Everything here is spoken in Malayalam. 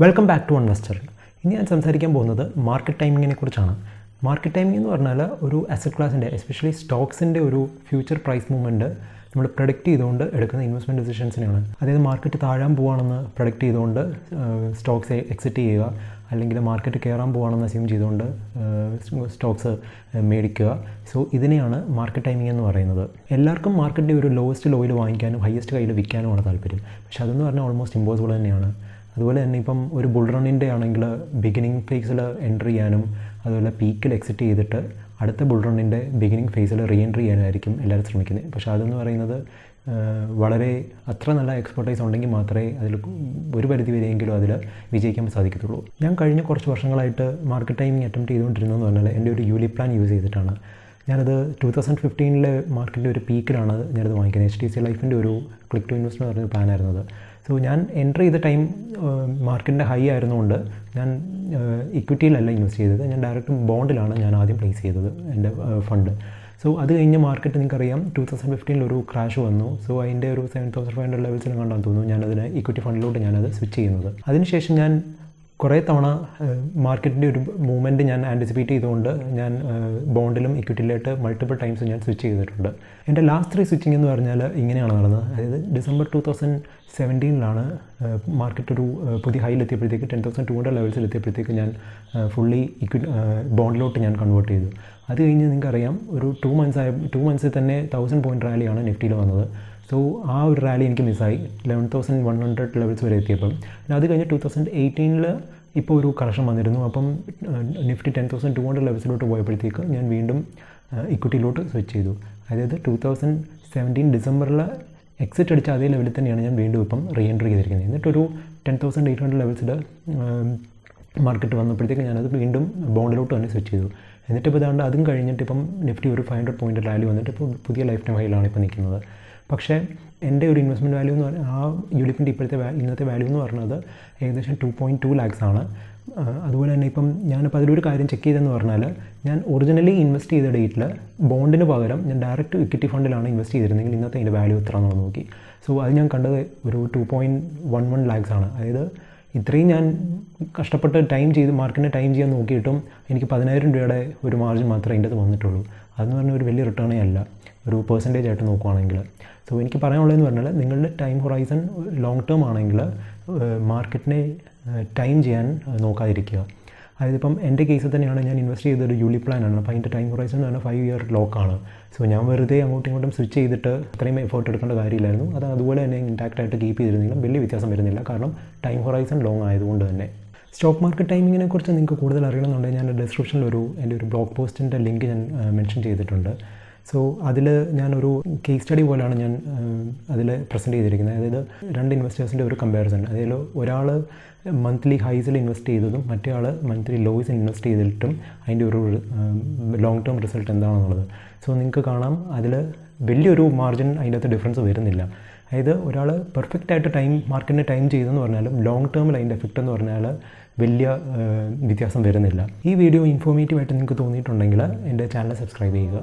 Welcome back to investor. ഇനി ഞാൻ സംസാരിക്കാൻ പോകുന്നത് മാർക്കറ്റ് ടൈമിങ്ങിനെ കുറിച്ചാണ്. മാർക്കറ്റ് ടൈമിംഗ് എന്ന് പറഞ്ഞാൽ ഒരു അസറ്റ് ക്ലാസിൻ്റെ എസ്പെഷ്യലി സ്റ്റോക്സിൻ്റെ ഒരു ഫ്യൂച്ചർ പ്രൈസ് മൂവ്മെൻറ്റ് നമ്മൾ പ്രൊഡിക്റ്റ് ചെയ്തുകൊണ്ട് എടുക്കുന്ന ഇൻവെസ്റ്റ്മെൻറ്റ് ഡിസിഷൻസിനെയാണ്. അതായത് മാർക്കറ്റ് താഴാൻ പോവുകയാണെന്ന് പ്രൊഡിക്റ്റ് ചെയ്തുകൊണ്ട് സ്റ്റോക്സ് എക്സിറ്റ് ചെയ്യുക, അല്ലെങ്കിൽ മാർക്കറ്റ് കയറാൻ പോവുകയാണെന്ന് അസ്യൂം ചെയ്തുകൊണ്ട് സ്റ്റോക്സ് മേടിക്കുക. സോ ഇതിനെയാണ് മാർക്കറ്റ് ടൈമിംഗ് എന്ന് പറയുന്നത്. എല്ലാവർക്കും മാർക്കറ്റിൻ്റെ ഒരു ലോവസ്റ്റ് ലോയിൽ വാങ്ങിക്കാനും ഹയസ്റ്റ് കയ്യിൽ വിൽക്കാനുമാണ് താല്പര്യം. പക്ഷേ അതെന്ന് പറഞ്ഞാൽ ഓൾമോസ്റ്റ് ഇമ്പോസിബിൾ തന്നെയാണ്. അതുപോലെ തന്നെ ഇപ്പം ഒരു ബുൾ റണ്ണിൻ്റെ ആണെങ്കിൽ ബിഗിനിങ് ഫേസിൽ എൻട്രി ചെയ്യാനും അതുപോലെ പീക്കിൽ എക്സിറ്റ് ചെയ്തിട്ട് അടുത്ത ബുൾ റണ്ണിൻ്റെ ബിഗിനിങ് ഫേസിൽ റീ എൻട്രി ചെയ്യാനായിരിക്കും എല്ലാവരും ശ്രമിക്കുന്നത്. പക്ഷേ അതെന്ന് പറയുന്നത് വളരെ അത്ര നല്ല എക്സ്പെർട്ടൈസ് ഉണ്ടെങ്കിൽ മാത്രമേ അതിൽ ഒരു പരിധി വരെയെങ്കിലും അതിൽ വിജയിക്കാൻ സാധിക്കത്തുള്ളൂ. ഞാൻ കഴിഞ്ഞ കുറച്ച് വർഷങ്ങളായിട്ട് മാർക്കറ്റ് ടൈമിംഗ് അറ്റംപ്റ്റ് ചെയ്തുകൊണ്ടിരുന്നതെന്ന് പറഞ്ഞാൽ എൻ്റെ ഒരു യൂലി പ്ലാൻ യൂസ് ചെയ്തിട്ടാണ്. ഞാനത് 2015 മാർക്കറ്റിൻ്റെ ഒരു പീക്കിലാണ് ഞാനത് വാങ്ങിക്കുന്നത്. HDFC ലൈഫിൻ്റെ ഒരു ക്ലിക്ക് ടു ഇൻവെസ്റ്റ് എന്ന് പറഞ്ഞൊരു പ്ലാനായിരുന്നത്. സോ ഞാൻ എൻ്റർ ചെയ്ത ടൈം മാർക്കറ്റിൻ്റെ ഹൈ ആയിരുന്നുകൊണ്ട് ഞാൻ ഇക്വിറ്റിയിലല്ല ഇൻവെസ്റ്റ് ചെയ്തത്, ഞാൻ ഡയറക്റ്റ് ബോണ്ടിലാണ് ഞാൻ ആദ്യം പ്ലേസ് ചെയ്തത് എൻ്റെ ഫണ്ട്. സോ അത് കഴിഞ്ഞ് മാർക്കറ്റ് നിങ്ങൾക്കറിയാം 2015 ഒരു ക്രാഷ് വന്നു. സോ അതിൻ്റെ ഒരു 7500 ലെവൽസിലും കണ്ടാന്ന് തോന്നുന്നു ഞാനതിന് ഇക്വിറ്റി ഫണ്ടിലോട്ട് ഞാനത് സ്വിച്ച് ചെയ്യുന്നത്. അതിനുശേഷം ഞാൻ കുറേ തവണ മാർക്കറ്റിൻ്റെ ഒരു മൂവ്മെൻറ്റ് ഞാൻ ആൻറ്റിസിപ്പേറ്റ് ചെയ്തുകൊണ്ട് ഞാൻ ബോണ്ടിലും ഇക്വിറ്റിയിലായിട്ട് മൾട്ടിപ്പിൾ ടൈംസ് ഞാൻ സ്വിച്ച് ചെയ്തിട്ടുണ്ട്. എൻ്റെ ലാസ്റ്റ് 3 സ്വിച്ചിങ് എന്ന് പറഞ്ഞാൽ ഇങ്ങനെയാണ് നടന്നത്. അതായത് ഡിസംബർ 2017 മാർക്കറ്റ് ഒരു പുതിയ ഹൈയിലെത്തിയപ്പോഴത്തേക്ക് 10,200 ലെവൽസിലെത്തിയപ്പോഴത്തേക്ക് ഞാൻ ഫുള്ളി ബോണ്ടിലോട്ട് ഞാൻ കൺവേർട്ട് ചെയ്തു. അത് കഴിഞ്ഞ് നിങ്ങൾക്കറിയാം ഒരു 2 മന്ത്സിൽ തന്നെ 1000 പോയിൻറ്റ് റാലിയാണ് നിഫ്റ്റിയിൽ വന്നത്. സോ ആ ഒരു റാലി എനിക്ക് മിസ്സായി 11,100 ലെവൽസ് വരെ എത്തിയപ്പം. അത് കഴിഞ്ഞ് 2018 ഇപ്പോൾ ഒരു കറക്ഷൻ വന്നിരുന്നു. അപ്പം നിഫ്റ്റി 10,200 ലെവൽസിലോട്ട് പോയപ്പോഴത്തേക്ക് ഞാൻ വീണ്ടും ഇക്വിറ്റിയിലോട്ട് സ്വിച്ച് ചെയ്തു. അതായത് 2017 ഡിസംബറിൽ എക്സിറ്റ് അടിച്ച അതേ ലെവലിൽ തന്നെയാണ് ഞാൻ വീണ്ടും ഇപ്പം റീ എൻട്രി ചെയ്തിരിക്കുന്നത്. എന്നിട്ടൊരു 10,800 ലെവൽസിൽ മാർക്കറ്റ് വന്നപ്പോഴത്തേക്ക് ഞാനത് വീണ്ടും ബോണ്ടിലോട്ട് തന്നെ സ്വിച്ച് ചെയ്തു. എന്നിട്ടിപ്പോൾ ഇതാണ്ട് അതും കഴിഞ്ഞിട്ട് ഇപ്പം നിഫ്റ്റി ഒരു 500 പോയിൻറ്റ് റാലി വന്നിട്ട് ഇപ്പോൾ പുതിയ ലൈഫ് ടൈം ഹൈയിലാണ് ഇപ്പോൾ നിൽക്കുന്നത്. പക്ഷേ എൻ്റെ ഒരു ഇൻവെസ്റ്റ്മെൻറ്റ് വാല്യൂ എന്ന് പറഞ്ഞാൽ ആ യൂലിപ്പിൻ്റെ ഇന്നത്തെ വാല്യൂ എന്ന് പറയുന്നത് ഏകദേശം 2.2 lakhs ആണ്. അതുപോലെ തന്നെ ഇപ്പം ഞാനിപ്പോൾ അതിലൊരു കാര്യം ചെക്ക് ചെയ്തതെന്ന് പറഞ്ഞാൽ ഞാൻ ഒറിജിനലി ഇൻവെസ്റ്റ് ചെയ്ത ഡേറ്റിൽ ബോണ്ടിന് പകരം ഞാൻ ഡയറക്റ്റ് ഇക്വിറ്റി ഫണ്ടിലാണ് ഇൻവെസ്റ്റ് ചെയ്തിരുന്നെങ്കിൽ ഇന്നത്തെ അതിൻ്റെ വാല്യൂ എത്രയാണെന്ന് നോക്കി. സോ അത് ഞാൻ കണ്ടത് ഒരു 2.11 lakhs ആണ്. അതായത് ഇത്രയും ഞാൻ കഷ്ടപ്പെട്ട് മാർക്കറ്റിനെ ടൈം ചെയ്യാൻ നോക്കിയിട്ടും എനിക്ക് 10,000 രൂപയുടെ ഒരു മാർജിൻ മാത്രമേ അതിൻ്റെ അത് വന്നിട്ടുള്ളൂ. അതെന്ന് പറഞ്ഞാൽ ഒരു വലിയ റിട്ടേണേ അല്ല, ഒരു പെർസെൻറ്റേജ് ആയിട്ട് നോക്കുകയാണെങ്കിൽ. സോ എനിക്ക് പറയാനുള്ളതെന്ന് പറഞ്ഞാൽ നിങ്ങളുടെ ടൈം ഹൊറൈസൺ ലോങ് ടേം ആണെങ്കിൽ മാർക്കറ്റിനെ ടൈം ചെയ്യാൻ നോക്കാതിരിക്കുക. അതായത് ഇപ്പം എൻ്റെ കേസിൽ തന്നെയാണ് ഞാൻ ഇൻവെസ്റ്റ് ചെയ്തൊരു യൂലി പ്ലാനാണ്. അപ്പോൾ അതിൻ്റെ ടൈം ഹൊറൈസൺ എന്ന് പറഞ്ഞാൽ 5 year ലോക്കാണ്. സോ ഞാൻ വെറുതെ അങ്ങോട്ടും ഇങ്ങോട്ടും സ്വിച്ച് ചെയ്തിട്ട് അത്രയും എഫേർട്ട് എടുക്കേണ്ട കാര്യമില്ലായിരുന്നു. അത് അതുപോലെ തന്നെ ഇൻടാക്റ്റായിട്ട് കീപ്പ് ചെയ്തിരുന്നെങ്കിലും വലിയ വ്യത്യാസം വരുന്നില്ല, കാരണം ടൈം ഹൊറൈസൺ ലോങ് ആയതുകൊണ്ട് തന്നെ. സ്റ്റോക്ക് മാർക്കറ്റ് ടൈമിങ്ങിനെ കുറിച്ച് നിങ്ങൾക്ക് കൂടുതൽ അറിയണമെന്നുണ്ടെങ്കിൽ ഞാൻ ഡിസ്ക്രിപ്ഷനിൽ എൻ്റെ ഒരു ബ്ലോഗ് പോസ്റ്റിൻ്റെ ലിങ്ക് ഞാൻ മെൻഷൻ ചെയ്തിട്ടുണ്ട്. സോ അതിൽ ഞാനൊരു കേസ് സ്റ്റഡി പോലെയാണ് ഞാൻ അതിൽ പ്രസൻറ്റ് ചെയ്തിരിക്കുന്നത്. അതായത് 2 ഇൻവെസ്റ്റേഴ്സിൻ്റെ ഒരു കമ്പാരിസൺ. അതിൽ ഒരാൾ മന്ത്ലി ഹൈസിൽ ഇൻവെസ്റ്റ് ചെയ്തതും മറ്റേ ആൾ മന്ത്ലി ലോസിൽ ഇൻവെസ്റ്റ് ചെയ്തിട്ടും അതിൻ്റെ ഒരു ലോങ് ടേം റിസൾട്ട് എന്താണെന്നുള്ളത്. സോ നിങ്ങൾക്ക് കാണാം അതിൽ വലിയൊരു മാർജിൻ അതിൻ്റെ അകത്ത് ഡിഫറൻസ് വരുന്നില്ല. അതായത് ഒരാൾ പെർഫെക്റ്റായിട്ട് മാർക്കറ്റിനെ ടൈം ചെയ്തെന്ന് പറഞ്ഞാലും ലോങ് ടേമിൽ അതിൻ്റെ എഫക്റ്റ് എന്ന് പറഞ്ഞാൽ വലിയ വ്യത്യാസം വരുന്നില്ല. ഈ വീഡിയോ ഇൻഫോർമേറ്റീവായിട്ട് നിങ്ങൾക്ക് തോന്നിയിട്ടുണ്ടെങ്കിൽ എൻ്റെ ചാനൽ സബ്സ്ക്രൈബ് ചെയ്യുക.